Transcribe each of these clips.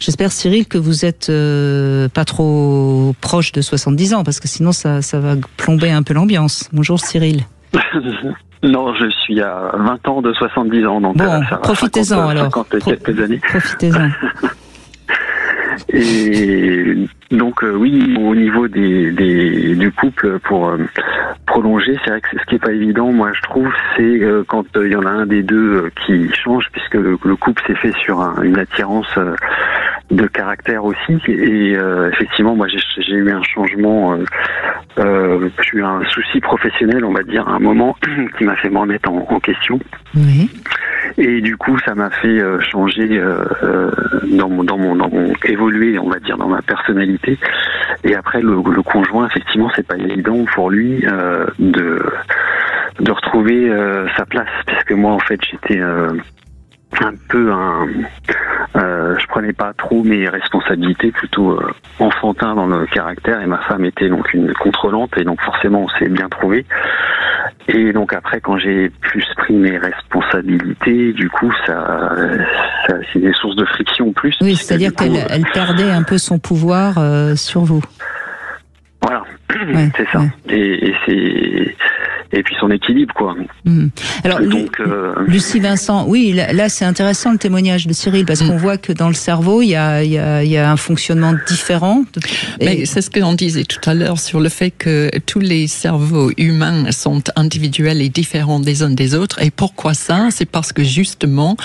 J'espère, Cyril, que vous êtes pas trop proche de 70 ans, parce que sinon ça va plomber un peu l'ambiance. Bonjour Cyril. Non, je suis à 20 ans de 70 ans, donc bon, profitez-en alors. 50 quelques années. Profitez-en. Et donc oui, au niveau du couple, pour prolonger, c'est vrai que ce qui est pas évident, moi je trouve, c'est quand il y en a un des deux qui change, puisque le couple s'est fait sur une attirance de caractère aussi, et effectivement moi j'ai eu un changement, j'ai eu un souci professionnel, on va dire, à un moment qui m'a fait me remettre en question. Oui. Et du coup, ça m'a fait changer dans mon évoluer, on va dire, dans ma personnalité. Et après, le conjoint, effectivement, c'est pas évident pour lui de retrouver sa place, puisque moi, en fait, j'étais un peu je prenais pas trop mes responsabilités, plutôt enfantin dans le caractère, et ma femme était donc une contrôlante, et donc forcément, on s'est bien trouvé. Et donc après, quand j'ai plus pris mes responsabilités, du coup, ça c'est des sources de friction en plus. Oui, c'est-à-dire qu'elle perdait un peu son pouvoir sur vous. Voilà, ouais, c'est ça. Ouais. Et puis son équilibre, quoi. Alors, donc, Lucie Vincent, oui, là c'est intéressant le témoignage de Cyril, parce qu'on voit que dans le cerveau, il y a un fonctionnement différent. Mais c'est ce qu'on disait tout à l'heure sur le fait que tous les cerveaux humains sont individuels et différents des uns des autres. Et pourquoi ça? C'est parce que justement,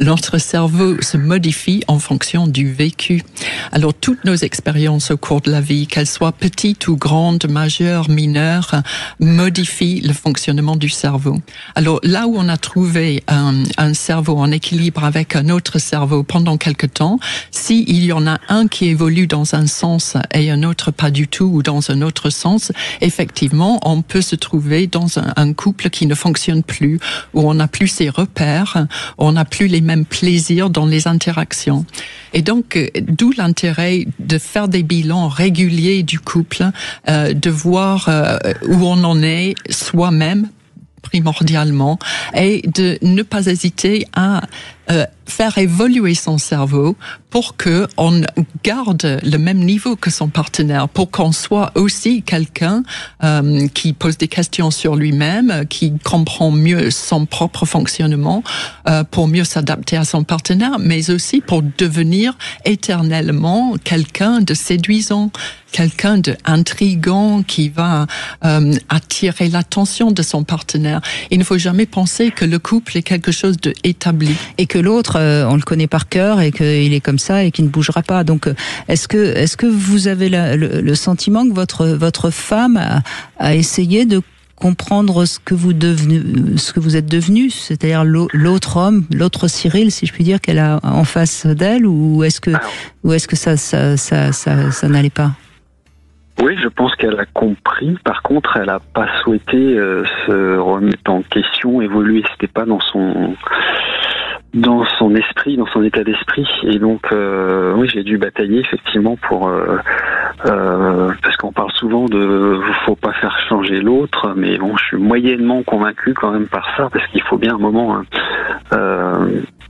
notre cerveau se modifie en fonction du vécu. Alors, toutes nos expériences au cours de la vie, qu'elles soient petites ou grandes, majeures, mineures, modifient le fonctionnement du cerveau. Alors là où on a trouvé un cerveau en équilibre avec un autre cerveau pendant quelque temps, s'il y en a un qui évolue dans un sens et un autre pas du tout, ou dans un autre sens, effectivement, on peut se trouver dans un couple qui ne fonctionne plus, où on n'a plus ses repères, où on n'a plus les mêmes plaisirs dans les interactions. Et donc, d'où l'intérêt de faire des bilans réguliers du couple, de voir où on en est soi-même, primordialement, et de ne pas hésiter à faire évoluer son cerveau pour que on garde le même niveau que son partenaire, pour qu'on soit aussi quelqu'un qui pose des questions sur lui-même, qui comprend mieux son propre fonctionnement, pour mieux s'adapter à son partenaire, mais aussi pour devenir éternellement quelqu'un de séduisant, quelqu'un de intriguant qui va attirer l'attention de son partenaire. Il ne faut jamais penser que le couple est quelque chose d'établi. Et que l'autre, on le connaît par cœur, et qu'il est comme ça et qu'il ne bougera pas. Donc, est-ce que vous avez le sentiment que votre femme a essayé de comprendre ce que vous êtes devenu, c'est-à-dire l'autre homme, l'autre Cyril, si je puis dire, qu'elle a en face d'elle, ou est-ce que ça n'allait pas? Oui, je pense qu'elle a compris. Par contre, elle n'a pas souhaité se remettre en question, évoluer. C'était pas dans son esprit, dans son état d'esprit. Et donc, oui, j'ai dû batailler effectivement pour parce qu'on parle souvent de faut pas faire changer l'autre, mais bon, je suis moyennement convaincu quand même par ça, parce qu'il faut bien un moment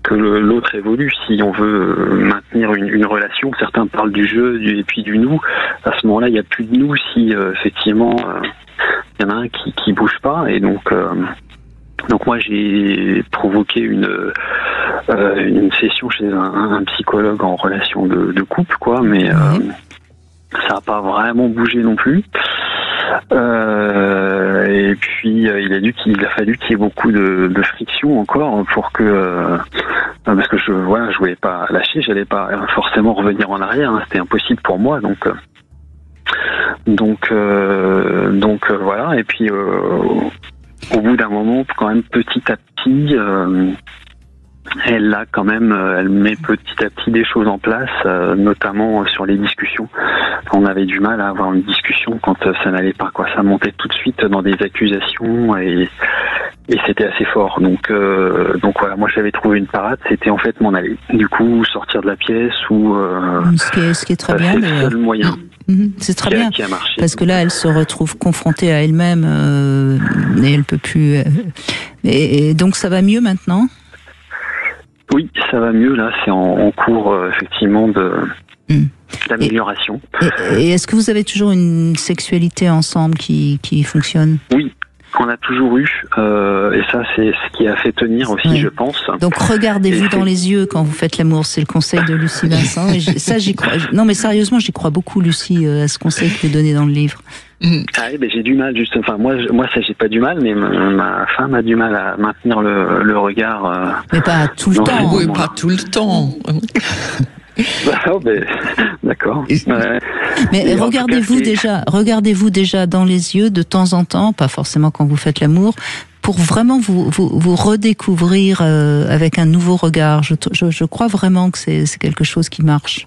que l'autre évolue si on veut maintenir une relation. Certains parlent du jeu et puis du nous. À ce moment-là, il n'y a plus de nous si effectivement il y en a un qui bouge pas. Et donc moi j'ai provoqué une session chez un psychologue en relation de couple, quoi, mais ça n'a pas vraiment bougé non plus. Et puis il a fallu qu'il y ait beaucoup de friction encore pour que parce que je voulais pas lâcher, j'allais pas forcément revenir en arrière, hein, c'était impossible pour moi, donc voilà. Et puis au bout d'un moment, quand même, petit à petit, elle met petit à petit des choses en place, notamment sur les discussions. On avait du mal à avoir une discussion quand ça n'allait pas, quoi. Ça montait tout de suite dans des accusations et c'était assez fort. Donc voilà, moi j'avais trouvé une parade, c'était en fait m'en aller. Du coup, sortir de la pièce ou ce qui est très bien. C'est le seul moyen. C'est très bien, qui a marché. Parce que là, elle se retrouve confrontée à elle-même et elle peut plus. Et donc, ça va mieux maintenant ? Oui, ça va mieux là, c'est en cours effectivement d'amélioration. Et est-ce que vous avez toujours une sexualité ensemble qui fonctionne? Oui. On a toujours eu, et ça c'est ce qui a fait tenir aussi, je pense. Donc regardez-vous dans les yeux quand vous faites l'amour, c'est le conseil de Lucie Vincent. Et ça j'y crois. Non mais sérieusement, j'y crois beaucoup, Lucie, à ce conseil que vous donnez dans le livre. Ah oui, j'ai du mal juste. Enfin moi ça j'ai pas du mal, mais ma femme a du mal à maintenir le regard. Mais pas tout le temps. Oui, pas tout le temps. D'accord. Mais regardez-vous déjà dans les yeux de temps en temps, pas forcément quand vous faites l'amour, pour vraiment vous redécouvrir avec un nouveau regard. Je crois vraiment que c'est quelque chose qui marche.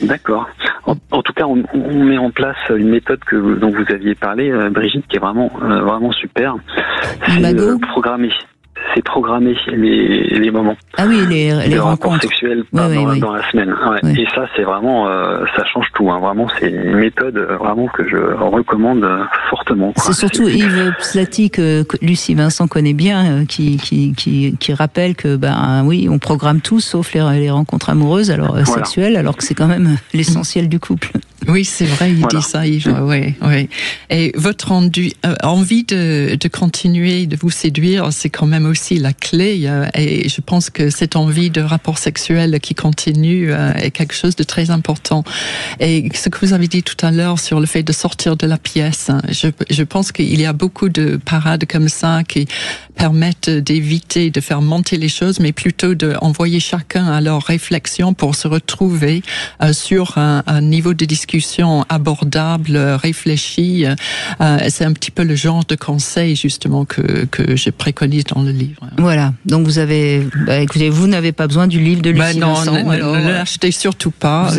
D'accord. En tout cas, on met en place une méthode dont vous aviez parlé, Brigitte, qui est vraiment super. C'est programmer. C'est programmer les moments. Ah oui, les rencontres sexuelles dans la semaine. Ouais. Oui. Et ça, c'est vraiment, ça change tout. Hein. Vraiment, c'est une méthode vraiment que je recommande fortement. C'est surtout Yves Pslati que Lucie Vincent connaît bien, qui rappelle que oui, on programme tout sauf les rencontres amoureuses, alors sexuelles, alors que c'est quand même l'essentiel du couple. Oui, c'est vrai, il dit ça, Yves. Oui. Et votre envie de continuer de vous séduire, c'est quand même aussi la clé. Et je pense que cette envie de rapport sexuel qui continue est quelque chose de très important. Et ce que vous avez dit tout à l'heure sur le fait de sortir de la pièce, je pense qu'il y a beaucoup de parades comme ça qui permettent d'éviter de faire monter les choses, mais plutôt d'envoyer chacun à leur réflexion pour se retrouver sur un niveau de discussion abordable, réfléchi. C'est un petit peu le genre de conseil justement que je préconise dans le livre. Voilà, donc écoutez, vous n'avez pas besoin du livre de Lucie Vincent. Ne l'achetez surtout pas.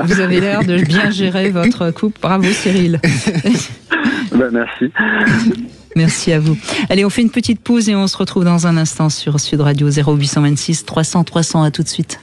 Vous avez l'air de bien gérer votre couple. Bravo Cyril. Merci. Merci à vous. Allez, on fait une petite pause et on se retrouve dans un instant sur Sud Radio 0826 300 300. À tout de suite.